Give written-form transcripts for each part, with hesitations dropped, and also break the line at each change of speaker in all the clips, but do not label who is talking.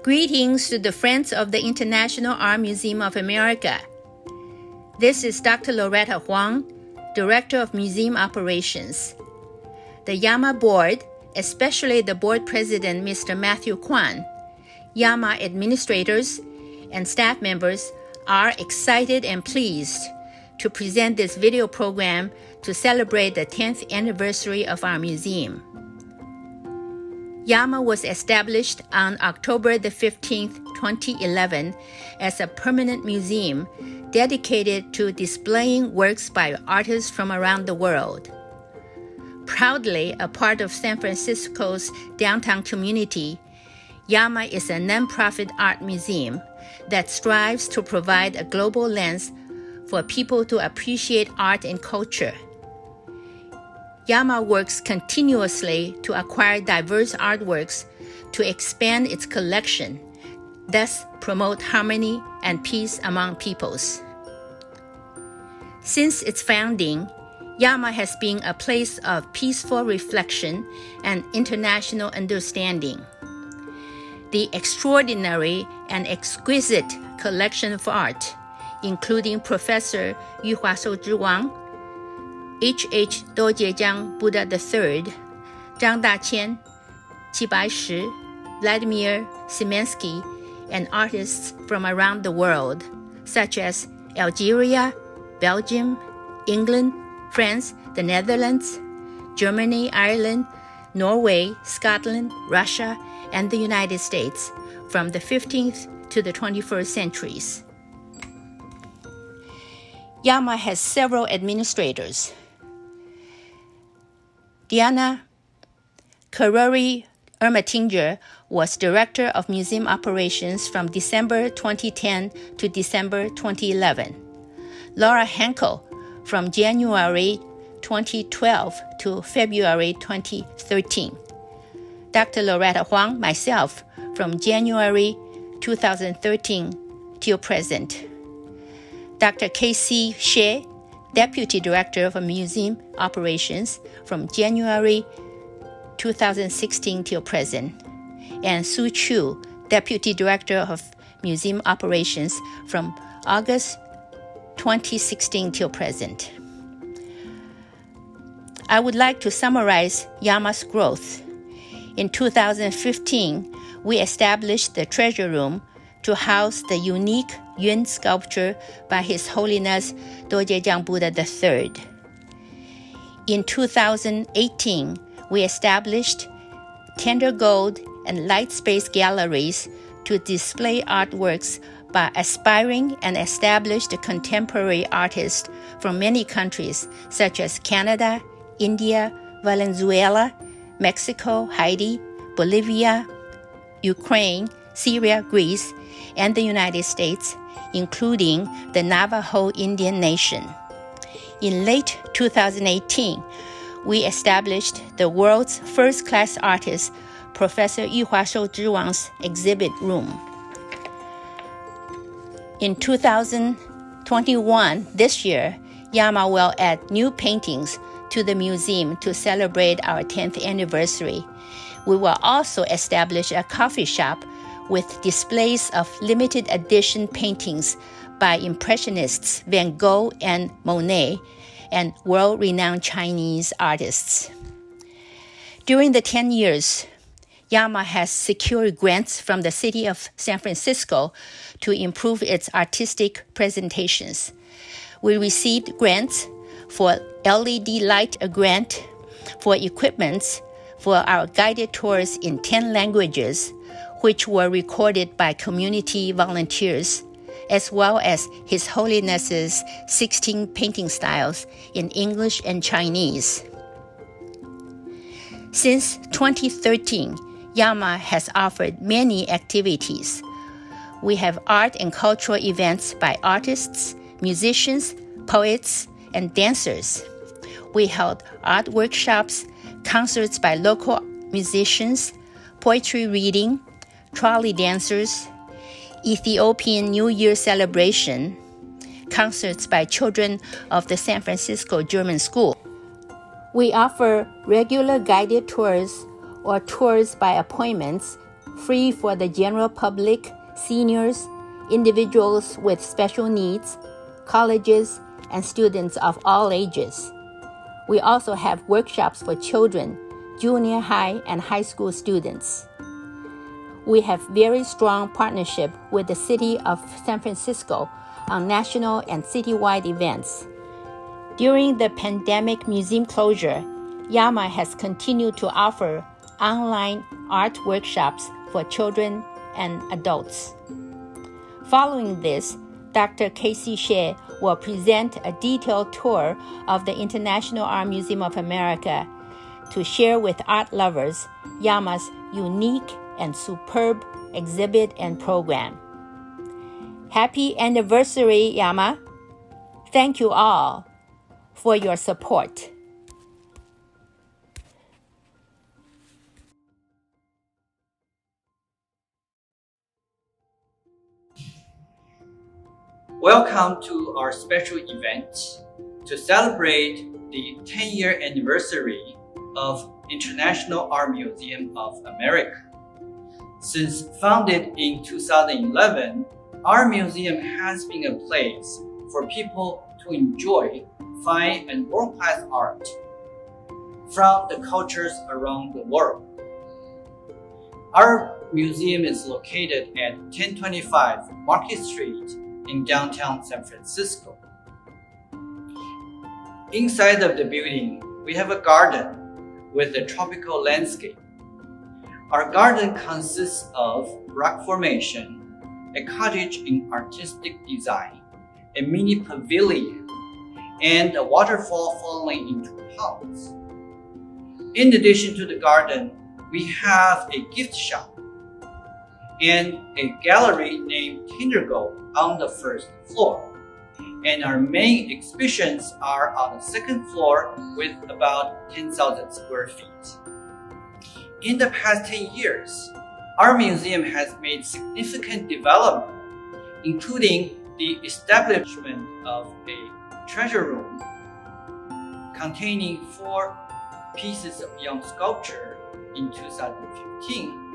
Greetings to the Friends of the International Art Museum of America. This is Dr. Loretta Huang, Director of Museum Operations. The YAMA Board, especially the Board President Mr. Matthew Kwan, YAMA administrators, and staff members are excited and pleased to present this video program to celebrate the 10th anniversary of our museum. YAMA was established on October the 15th, 2011 as a permanent museum dedicated to displaying works by artists from around the world. Proudly a part of San Francisco's downtown community, YAMA is a nonprofit art museum that strives to provide a global lens for people to appreciate art and culture. YAMA works continuously to acquire diverse artworks to expand its collection, thus promote harmony and peace among peoples. Since its founding, YAMA has been a place of peaceful reflection and international understanding. The extraordinary and exquisite collection of art, including Professor Yuhua Shouzhi Wang, H.H. Dojiejiang Buddha III, Zhang Daqian, Qi Baishi, Vladimir Semensky, and artists from around the world, such as Algeria, Belgium, England, France, the Netherlands, Germany, Ireland, Norway, Scotland, Russia, and the United States from the 15th to the 21st centuries. YAMA has several administrators. Diana Karuri-Ermatinger was Director of Museum Operations from December 2010 to December 2011. Laura Henkel from January 2012 to February 2013. Dr. Loretta Huang, myself, from January 2013 till present. Dr. K.C. Hsieh, Deputy Director of Museum Operations from January 2016 till present, and Su Chu, Deputy Director of Museum Operations from August 2016 till present. I would like to summarize YAMA's growth. In 2015, we established the Treasure Room to house the unique Yun sculpture by His Holiness Dojiejiang Buddha III. In 2018, we established Tender Gold and Light Space galleries to display artworks by aspiring and established contemporary artists from many countries such as Canada, India, Venezuela, Mexico, Haiti, Bolivia, Ukraine, Syria, Greece, and the United States, including the Navajo Indian Nation. In late 2018, we established the world's first-class artist, Professor Yuhua Shouzhi Wang's exhibit room. In 2021, this year, YAMA will add new paintings to the museum to celebrate our 10th anniversary. We will also establish a coffee shop with displays of limited edition paintings by Impressionists Van Gogh and Monet and world-renowned Chinese artists. During the 10 years, YAMA has secured grants from the city of San Francisco to improve its artistic presentations. We received grants for LED light, a grant for equipment for our guided tours in 10 languages, which were recorded by community volunteers, as well as His Holiness's 16 painting styles in English and Chinese. Since 2013, YAMA has offered many activities. We have art and cultural events by artists, musicians, poets, and dancers. We held art workshops, concerts by local musicians, poetry reading, trolley dancers, Ethiopian New Year celebration, concerts by children of the San Francisco German School. We offer regular guided tours or tours by appointments free for the general public, seniors, individuals with special needs, colleges, and students of all ages. We also have workshops for children, junior high and high school students. We have very strong partnership with the City of San Francisco on national and citywide events. During the pandemic museum closure, YAMA has continued to offer online art workshops for children and adults. Following this, Dr. Casey Shea will present a detailed tour of the International Art Museum of America to share with art lovers YAMA's unique and superb exhibit and program. Happy anniversary, YAMA! Thank you all for your support.
Welcome to our special event to celebrate the 10-year anniversary of International Art Museum of America. Since founded in 2011, our museum has been a place for people to enjoy fine and world-class art from the cultures around the world. Our museum is located at 1025 Market Street in downtown San Francisco. Inside of the building, we have a garden with a tropical landscape. Our garden consists of rock formation, a cottage in artistic design, a mini pavilion, and a waterfall falling into ponds. In addition to the garden, we have a gift shop and a gallery named Kindergo on the first floor. And our main exhibitions are on the second floor with about 10,000 square feet. In the past 10 years, our museum has made significant development, including the establishment of a treasure room containing 4 pieces of young sculpture in 2015.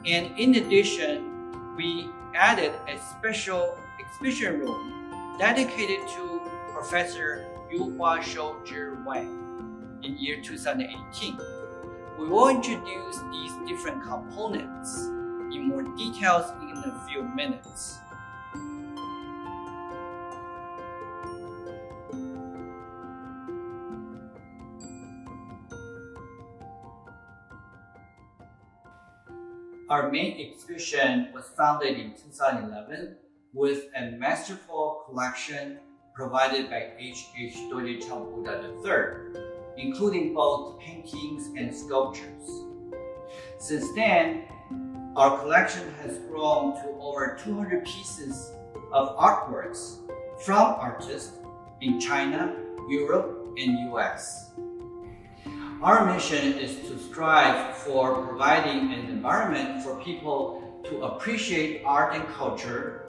And in addition, we added a special exhibition room dedicated to Professor Yuhua Shou-Zhi Wang in year 2018. We will introduce these different components in more details in a few minutes. Our main exhibition was founded in 2011 with a masterful collection provided by H.H. Dojechang Buddha III, including both paintings and sculptures. Since then, our collection has grown to over 200 pieces of artworks from artists in China, Europe, and US. Our mission is to strive for providing an environment for people to appreciate art and culture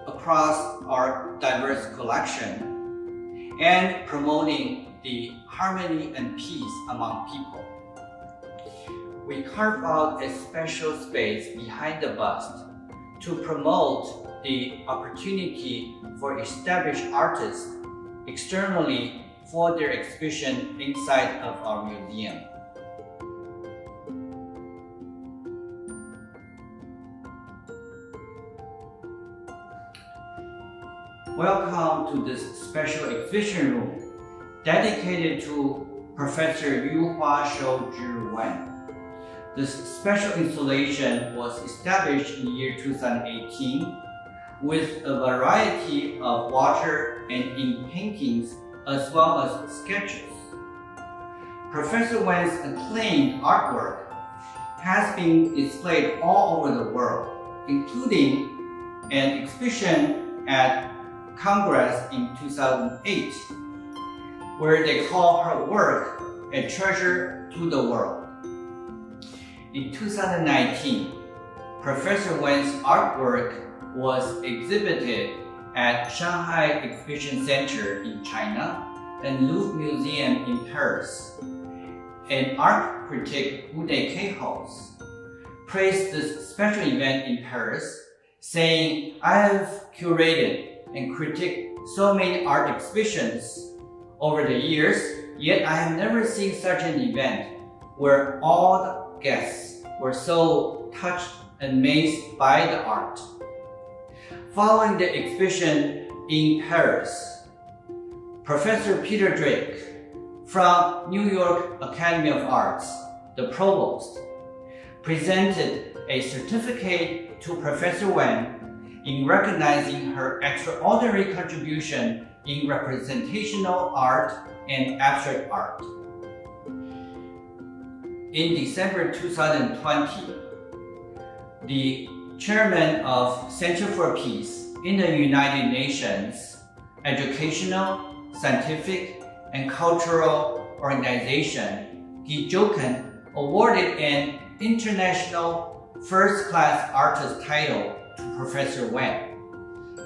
across our diverse collection and promoting the harmony and peace among people. We carve out a special space behind the bust to promote the opportunity for established artists externally for their exhibition inside of our museum. Welcome to this special exhibition room dedicated to Professor Yuhua Shou-Zhi Wang. This special installation was established in the year 2018 with a variety of water and ink paintings as well as sketches. Professor Wang's acclaimed artwork has been displayed all over the world, including an exhibition at Congress in 2008, where they call her work a treasure to the world. In 2019, Professor Wang's artwork was exhibited at Shanghai Exhibition Center in China and Louvre Museum in Paris. And art critic Uday Kehos praised this special event in Paris, saying, "I have curated and critiqued so many art exhibitions over the years, yet I have never seen such an event where all the guests were so touched and amazed by the art." Following the exhibition in Paris, Professor Peter Drake from New York Academy of Arts, the provost, presented a certificate to Professor Wen in recognizing her extraordinary contribution in representational art and abstract art. In December 2020, the chairman of Center for Peace in the United Nations Educational, Scientific, and Cultural Organization, Guy Jochen, awarded an international first-class artist title to Professor Wen.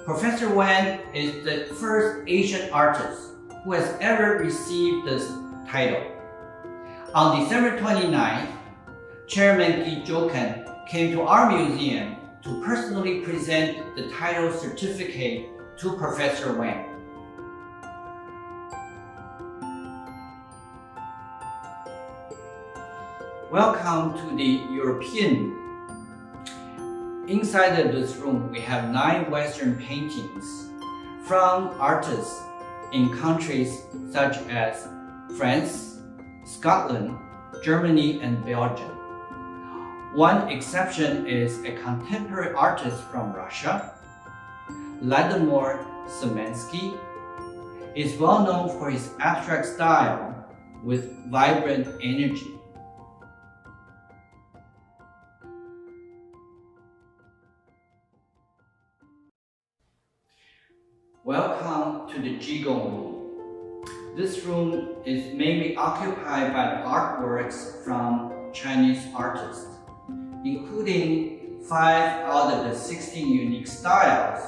Professor Wen is the first Asian artist who has ever received this title. On December 29th, Chairman Guy Jochen came to our museum to personally present the title certificate to Professor Wen. Welcome to the European. Inside of this room, we have 9 Western paintings from artists in countries such as France, Scotland, Germany, and Belgium. One exception is a contemporary artist from Russia. Vladimir Semensky is well known for his abstract style with vibrant energy. Welcome to the Jigong Room. This room is mainly occupied by artworks from Chinese artists, including 5 out of the 16 unique styles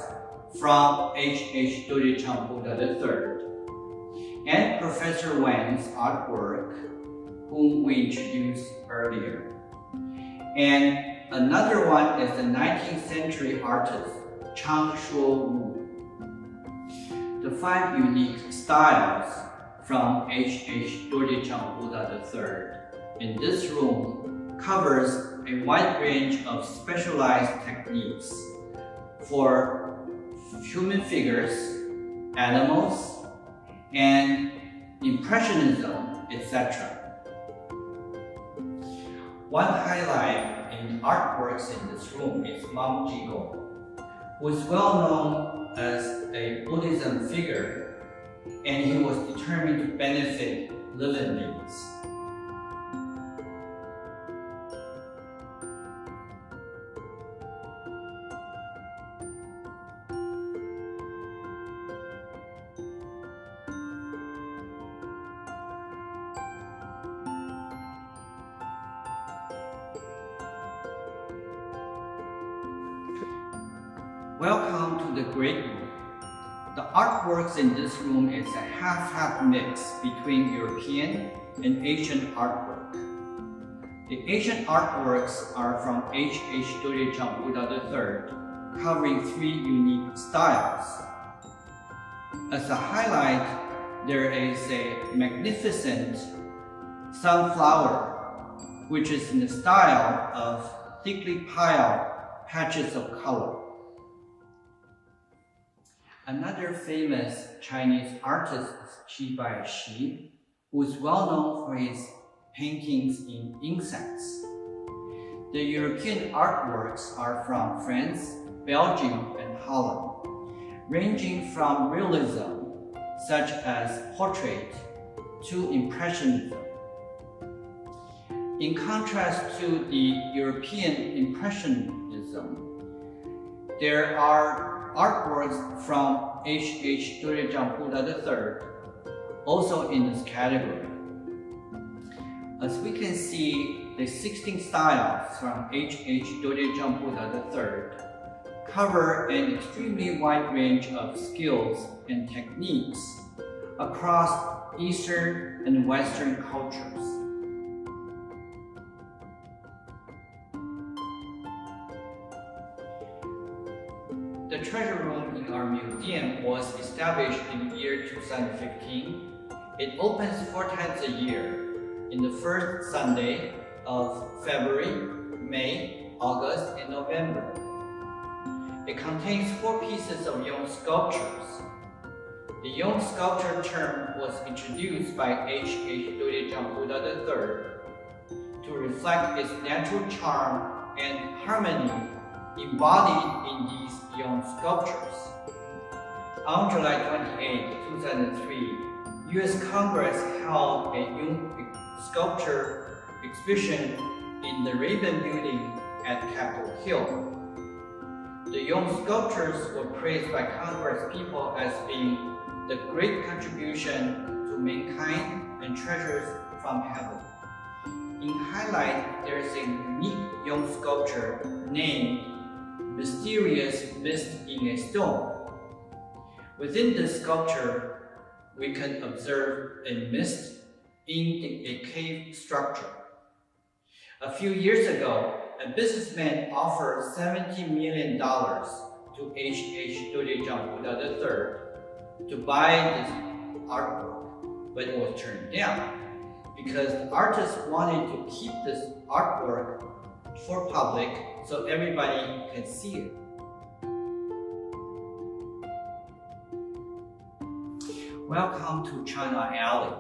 from H.H. Dorichang Buddha III, and Professor Wen's artwork, whom we introduced earlier. And another one is the 19th century artist, Chang Shuo Wu. The 5 unique styles from H.H. Dorichang Buddha III in this room covers a wide range of specialized techniques for human figures, animals, and impressionism, etc. One highlight in artworks in this room is Mom Jigong, who is well known as a Buddhism figure, and he was determined to benefit living beings. Welcome to the Great Room. The artworks in this room is a half-half mix between European and Asian artwork. The Asian artworks are from H.H. Dorichang Buddha III, covering 3 unique styles. As a highlight, there is a magnificent sunflower, which is in the style of thickly piled patches of color. Another famous Chinese artist is Qi Baishi, who is well known for his paintings in insects. The European artworks are from France, Belgium, and Holland, ranging from realism, such as portrait, to impressionism. In contrast to the European impressionism, there are artworks from H.H. Dorichang Buddha III, also in this category. As we can see, the 16 styles from H.H. Dorichang Buddha III cover an extremely wide range of skills and techniques across Eastern and Western cultures. The treasure room in our museum was established in the year 2015. It opens 4 times a year, in the first Sunday of February, May, August, and November. It contains 4 pieces of Yong sculptures. The Yong sculpture term was introduced by H.H. Dojang Buddha III to reflect its natural charm and harmony embodied in these Yong sculptures. On July 28, 2003, U.S. Congress held a Yong sculpture exhibition in the Raven Building at Capitol Hill. The Yong sculptures were praised by Congress people as being the great contribution to mankind and treasures from heaven. In highlight, there is a unique Yong sculpture named Mysterious Mist in a Stone. Within this sculpture, we can observe a mist in a cave structure. A few years ago, a businessman offered $70 million to H.H. Dojang Buddha III to buy this artwork, but it was turned down because the artist wanted to keep this artwork for public so everybody can see it. Welcome to China Alley.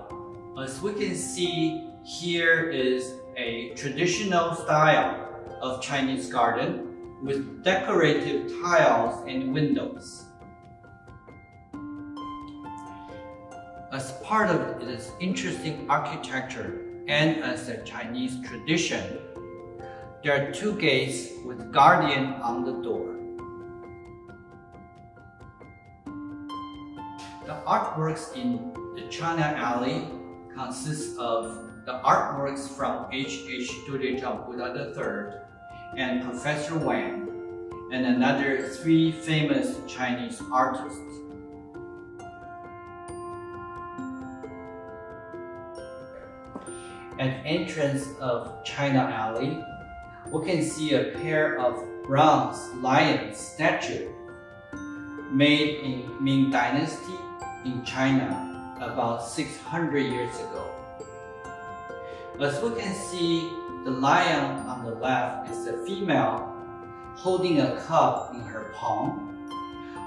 As we can see, here is a traditional style of Chinese garden with decorative tiles and windows. As part of this interesting architecture and as a Chinese tradition, there are 2 gates with guardian on the door. The artworks in the China Alley consist of the artworks from H.H. Dojang Buddha III and Professor Wang, and another 3 famous Chinese artists. At the entrance of China Alley, we can see a pair of bronze lion statues made in Ming Dynasty in China about 600 years ago. As we can see, the lion on the left is a female holding a cup in her palm,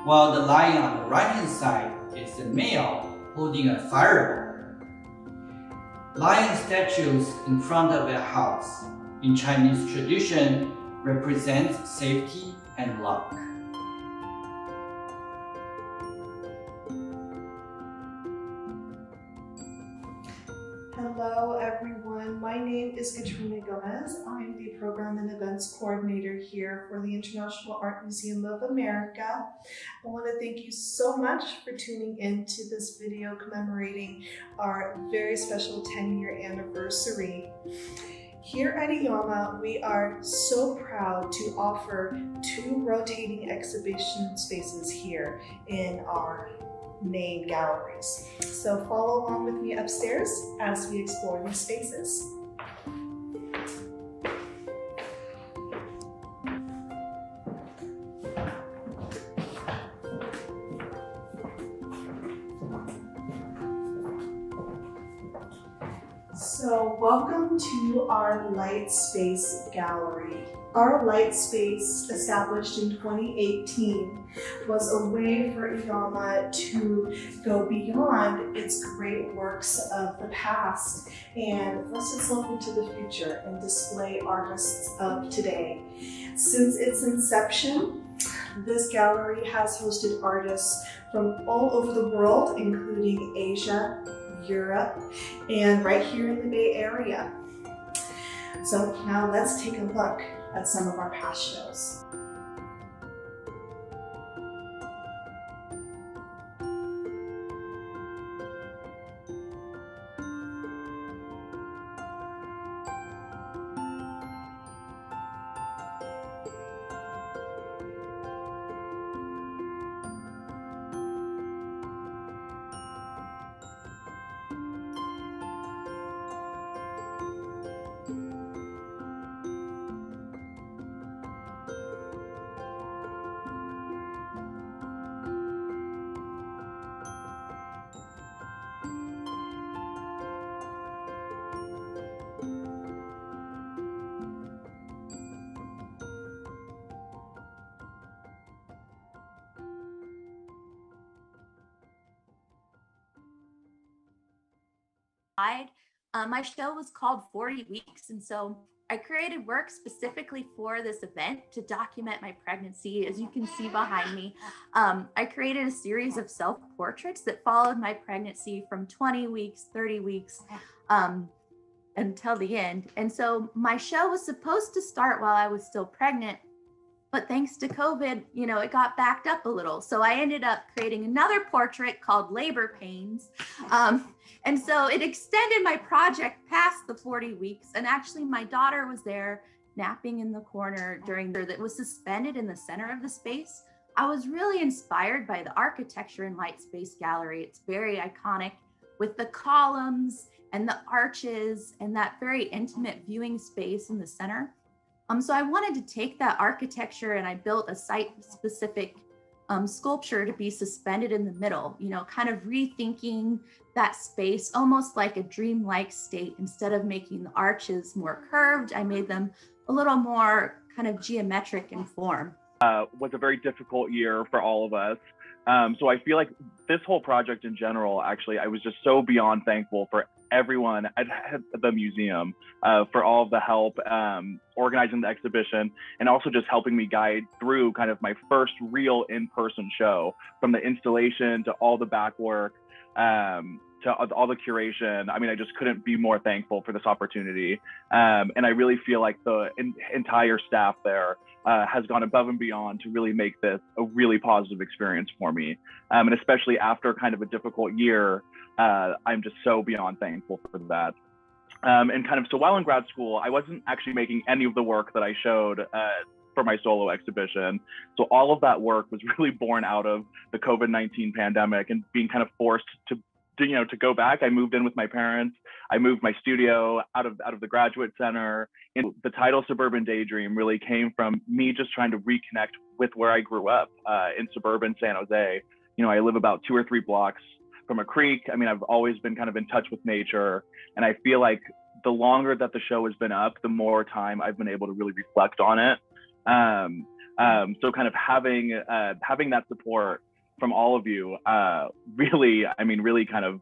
while the lion on the right-hand side is a male holding a fireball. Lion statues in front of a house in Chinese tradition represents safety and luck.
Hello everyone, my name is Katrina Gomez. I'm the Program and Events Coordinator here for the International Art Museum of America. I want to thank you so much for tuning in to this video commemorating our very special 10-year anniversary. Here at IAMA, we are so proud to offer 2 rotating exhibition spaces here in our main galleries. So follow along with me upstairs as we explore these spaces. So welcome to our Light Space Gallery. Our Light Space, established in 2018, was a way for IAMA to go beyond its great works of the past and thrust itself into the future and display artists of today. Since its inception, this gallery has hosted artists from all over the world, including Asia, Europe, and right here in the Bay Area. So now let's take a look at some of our past shows.
My show was called 40 Weeks, and so I created work specifically for this event to document my pregnancy. As you can see behind me, I created a series of self-portraits that followed my pregnancy from 20 weeks, 30 weeks, until the end. And so my show was supposed to start while I was still pregnant, but thanks to COVID, it got backed up a little. So I ended up creating another portrait called Labor Pains. And so it extended my project past the 40 weeks. And actually my daughter was there napping in the corner that was suspended in the center of the space. I was really inspired by the architecture in Light Space Gallery. It's very iconic with the columns and the arches and that very intimate viewing space in the center. So I wanted to take that architecture and I built a site-specific sculpture to be suspended in the middle, kind of rethinking that space almost like a dreamlike state. Instead of making the arches more curved, I made them a little more kind of geometric in form.
Was a very difficult year for all of us. So I feel like this whole project in general, actually, I was just so beyond thankful for everyone at the museum for all of the help organizing the exhibition, and also just helping me guide through kind of my first real in-person show, from the installation to all the back work, to all the curation. I mean, I just couldn't be more thankful for this opportunity. And I really feel like the entire staff there has gone above and beyond to really make this a really positive experience for me. And especially after kind of a difficult year, I'm just so beyond thankful for that. So while in grad school, I wasn't actually making any of the work that I showed for my solo exhibition. So all of that work was really born out of the COVID-19 pandemic and being kind of forced to go back. I moved in with my parents. I moved my studio out of the graduate center. And the title Suburban Daydream really came from me just trying to reconnect with where I grew up in suburban San Jose. I live about 2 or 3 blocks from a creek. I mean, I've always been kind of in touch with nature. And I feel like the longer that the show has been up, the more time I've been able to really reflect on it. So kind of having that support from all of you really kind of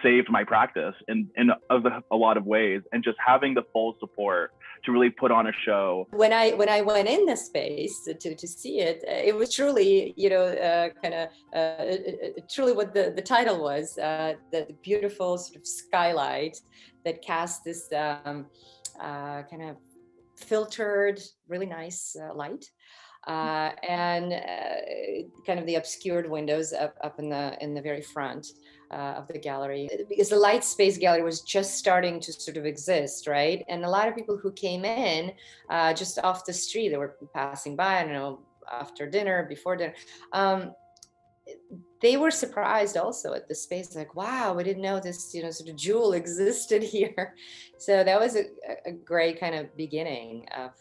saved my practice in a lot of ways, and just having the full support to really put on a show.
When I went in the space to see it, it was truly truly what the title was, the beautiful sort of skylight that cast this kind of filtered, really nice light. And kind of the obscured windows up in the very front of the gallery, because the Light Space Gallery was just starting to sort of exist, right? And a lot of people who came in just off the street, they were passing by, I don't know, after dinner, before dinner, they were surprised also at the space, like, wow, we didn't know this, sort of jewel existed here. So that was a great kind of beginning of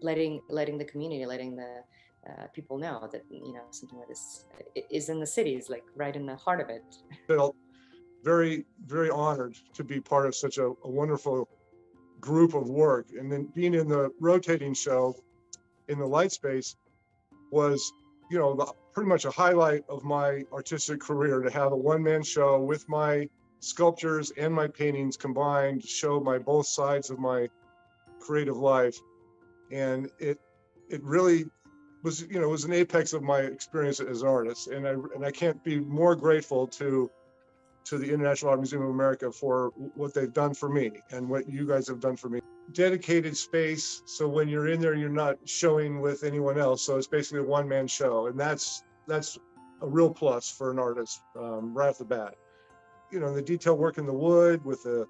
letting the community, letting the people know that something like this is in the cities, like right in the heart of it.
Felt very, very honored to be part of such a wonderful group of work, and then being in the rotating show in the Light Space was pretty much a highlight of my artistic career, to have a one-man show with my sculptures and my paintings combined to show both sides of my creative life. And it really was, was an apex of my experience as an artist. And I can't be more grateful to the International Art Museum of America for what they've done for me and what you guys have done for me. Dedicated space, so when you're in there, you're not showing with anyone else. So it's basically a one-man show, and that's a real plus for an artist right off the bat. The detail work in the wood with the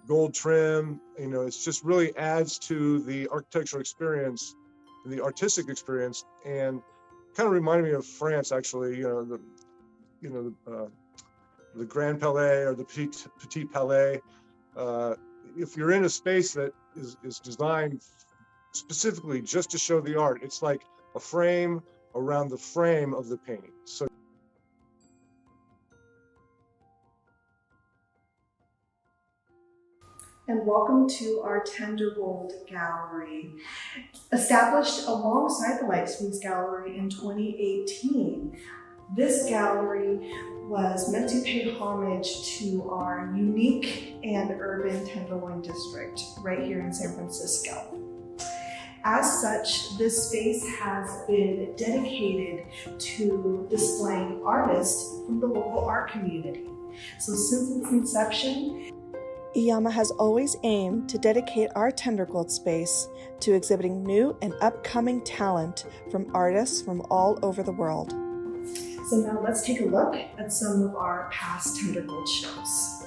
gold trim, it's just really adds to the architectural experience, the artistic experience, and kind of reminded me of France, actually. The Grand Palais or the Petit Palais. If you're in a space that is designed specifically just to show the art, it's like a frame around the frame of the painting. So.
And welcome to our Tenderbolt Gallery. Established alongside the Light Space Gallery in 2018, this gallery was meant to pay homage to our unique and urban Tenderloin district right here in San Francisco. As such, this space has been dedicated to displaying artists from the local art community. So since its inception, IYAMA has always aimed to dedicate our Tendergold space to exhibiting new and upcoming talent from artists from all over the world. So now let's take a look at some of our past Tendergold shows.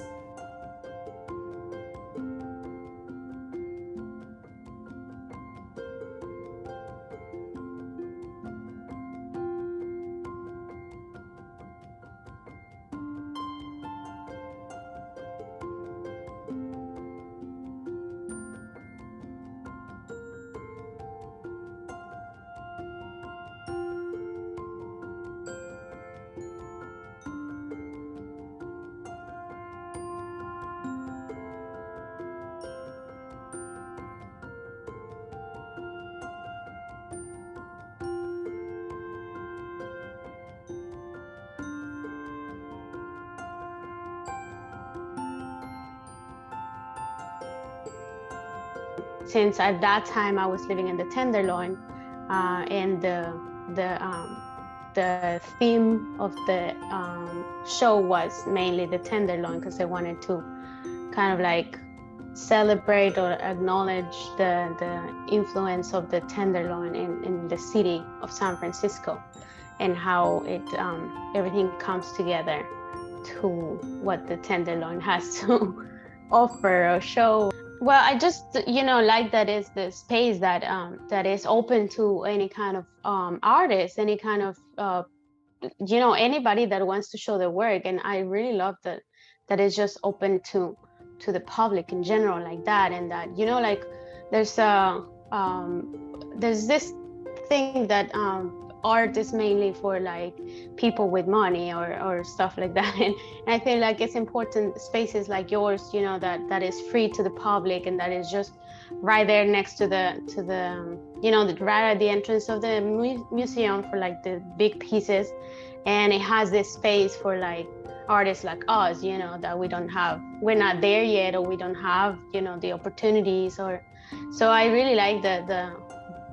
Since at that time I was living in the Tenderloin, and the theme of the show was mainly the Tenderloin, because I wanted to kind of like celebrate or acknowledge the influence of the Tenderloin in the city of San Francisco, and how it everything comes together to what the Tenderloin has to offer or show. Well, I just, like that is the space that that is open to any kind of artist, any kind of, anybody that wants to show their work. And I really love that it's just open to the public in general like that. And that, like there's this thing that art is mainly for like people with money or stuff like that, and I feel like it's important spaces like yours, that is free to the public, and that is just right there next to the right at the entrance of the museum for like the big pieces, and it has this space for like artists like us, that we're not there yet, or we don't have the opportunities, or so I really like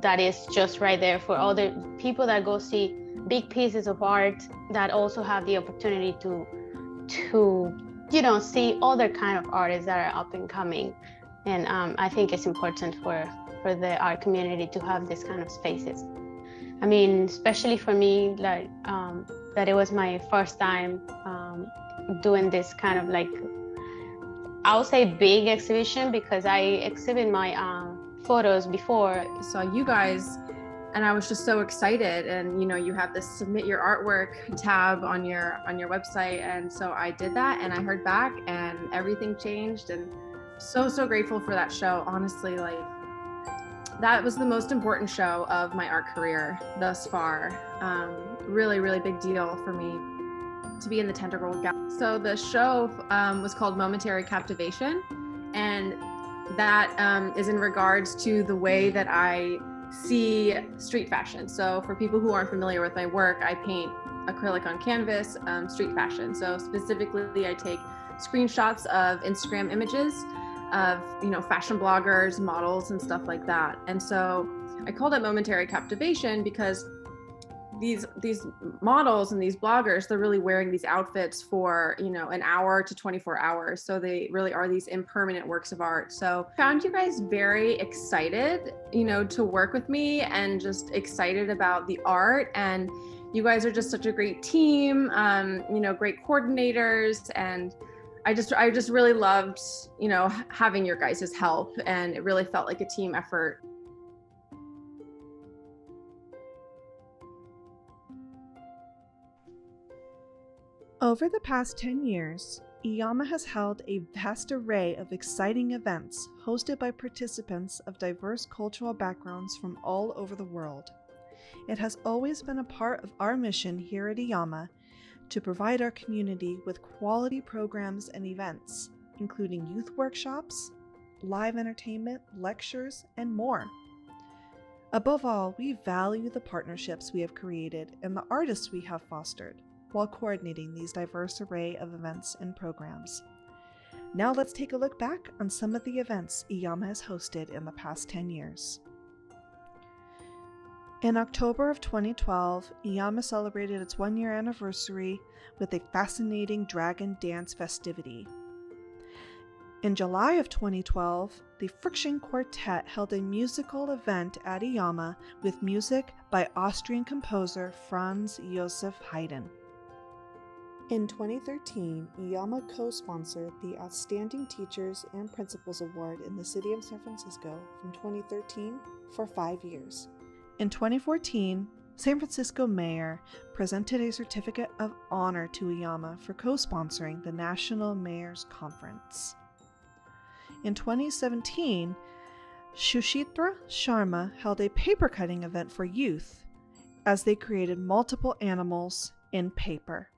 that is just right there for all the people that go see big pieces of art, that also have the opportunity to see other kind of artists that are up and coming. And I think it's important for the art community to have this kind of spaces. I mean, especially for me, like that it was my first time doing this kind of like, I would say big exhibition, because I exhibit my photos before.
Saw you guys and I was just so excited, and you have this submit your artwork tab on your website, and so I did that and I heard back and everything changed, and so grateful for that show. Honestly, like that was the most important show of my art career thus far. Really big deal for me to be in the Tendergold Gallery. So the show was called Momentary Captivation, and that is in regards to the way that I see street fashion. So for people who aren't familiar with my work, I paint acrylic on canvas, street fashion. So specifically, I take screenshots of Instagram images of fashion bloggers, models, and stuff like that. And so I called it Momentary Captivation because these models and these bloggers, they're really wearing these outfits for an hour to 24 hours, so they really are these impermanent works of art. So found you guys very excited to work with me, and just excited about the art, and you guys are just such a great team, great coordinators, and I just really loved having your guys' help, and it really felt like a team effort.
Over the past 10 years, IYAMA has held a vast array of exciting events hosted by participants of diverse cultural backgrounds from all over the world. It has always been a part of our mission here at IYAMA to provide our community with quality programs and events, including youth workshops, live entertainment, lectures, and more. Above all, we value the partnerships we have created and the artists we have fostered. while coordinating these diverse array of events and programs. Now let's take a look back on some of the events IYAMA has hosted in the past 10 years. In October of 2012, IYAMA celebrated its one-year anniversary with a fascinating dragon dance festivity. In July of 2012, the Friction Quartet held a musical event at IYAMA with music by Austrian composer Franz Joseph Haydn. In 2013, IYAMA co-sponsored the Outstanding Teachers and Principals Award in the City of San Francisco from 2013 for 5 years. In 2014, San Francisco Mayor presented a Certificate of Honor to IYAMA for co-sponsoring the National Mayors Conference. In 2017, Suchitra Sharma held a paper cutting event for youth as they created multiple animals in paper.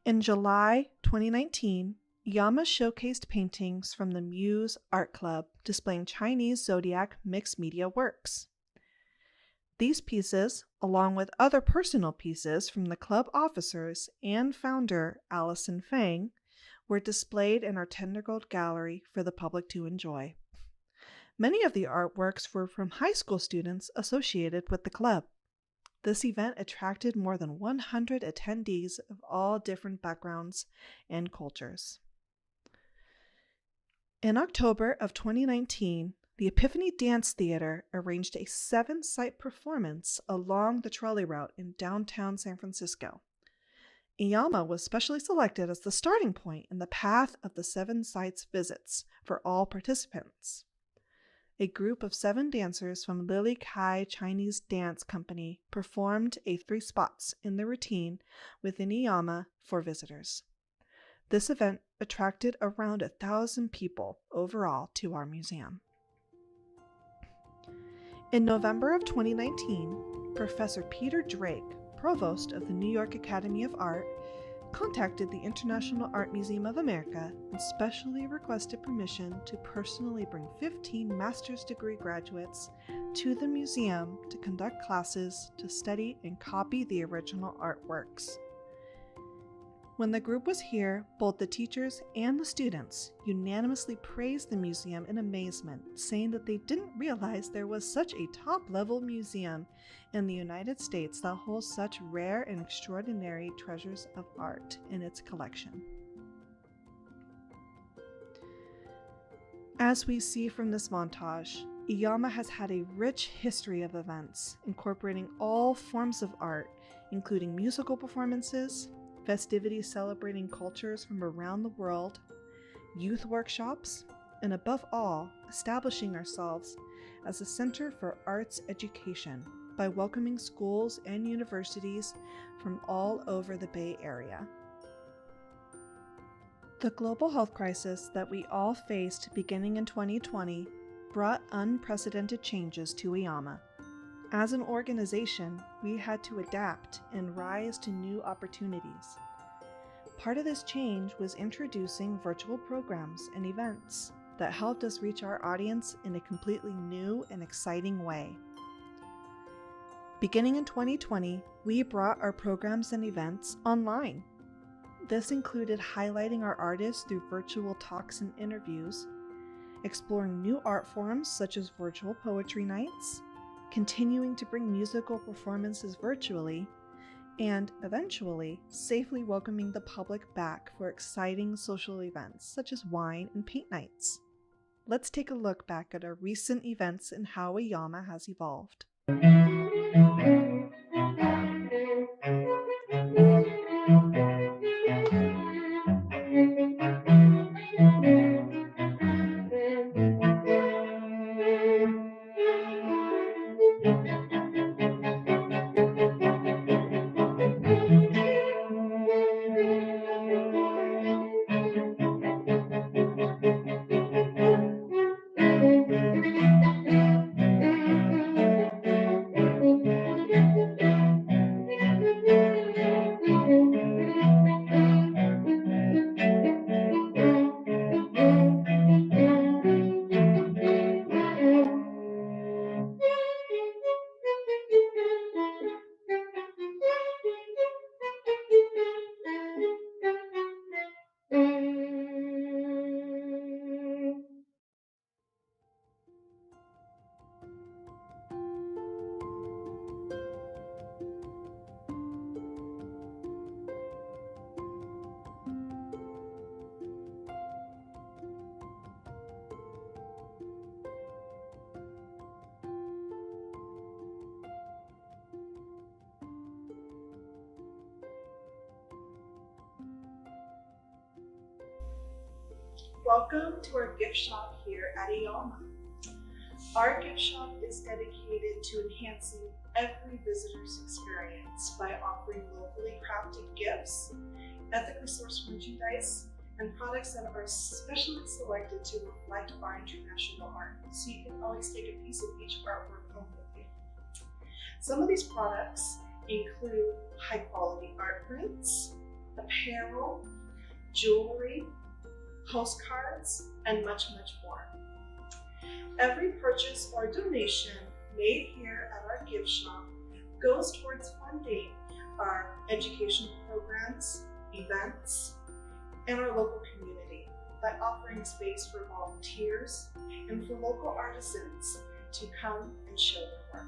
In July 2019, IYAMA showcased paintings from the Muse Art Club displaying Chinese zodiac mixed media works. These pieces, along with other personal pieces from the club officers and founder Allison Fang, were displayed in our Tendergold Gallery for the public to enjoy. Many of the artworks were from high school students associated with the club. This event attracted more than 100 attendees of all different backgrounds and cultures. In October of 2019, the Epiphany Dance Theater arranged a 7-site performance along the trolley route in downtown San Francisco. IYAMA was specially selected as the starting point in the path of the 7 sites visits for all participants. A group of 7 dancers from Lily Kai Chinese Dance Company performed 3 spots in the routine within IYAMA for visitors. This event attracted around 1,000 people overall to our museum. In November of 2019, Professor Peter Drake, Provost of the New York Academy of Art, contacted the International Art Museum of America and specially requested permission to personally bring 15 master's degree graduates to the museum to conduct classes to study and copy the original artworks. When the group was here, both the teachers and the students unanimously praised the museum in amazement, saying that they didn't realize there was such a top-level museum in the United States that holds such rare and extraordinary treasures of art in its collection. As we see from this montage, IYAMA has had a rich history of events incorporating all forms of art, including musical performances, festivities celebrating cultures from around the world, youth workshops, and above all, establishing ourselves as a center for arts education by welcoming schools and universities from all over the Bay Area. The global health crisis that we all faced beginning in 2020 brought unprecedented changes to IYAMA. As an organization, we had to adapt and rise to new opportunities. Part of this change was introducing virtual programs and events that helped us reach our audience in a completely new and exciting way. Beginning in 2020, we brought our programs and events online. This included highlighting our artists through virtual talks and interviews, exploring new art forms such as virtual poetry nights, continuing to bring musical performances virtually, and eventually safely welcoming the public back for exciting social events such as wine and paint nights. Let's take a look back at our recent events and how IYAMA has evolved. Welcome to our gift shop here at IAMA. Our gift shop is dedicated to enhancing every visitor's experience by offering locally crafted gifts, ethically sourced merchandise, and products that are specially selected to reflect our international art. So you can always take a piece of each artwork home with you. Some of these products include high quality art prints, apparel, jewelry, postcards, and much, much more. Every purchase or donation made here at our gift shop goes towards funding our educational programs, events, and our local community by offering space for volunteers and for local artisans to come and show their work.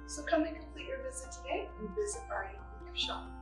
So come and complete your visit today and visit our IAMA gift shop.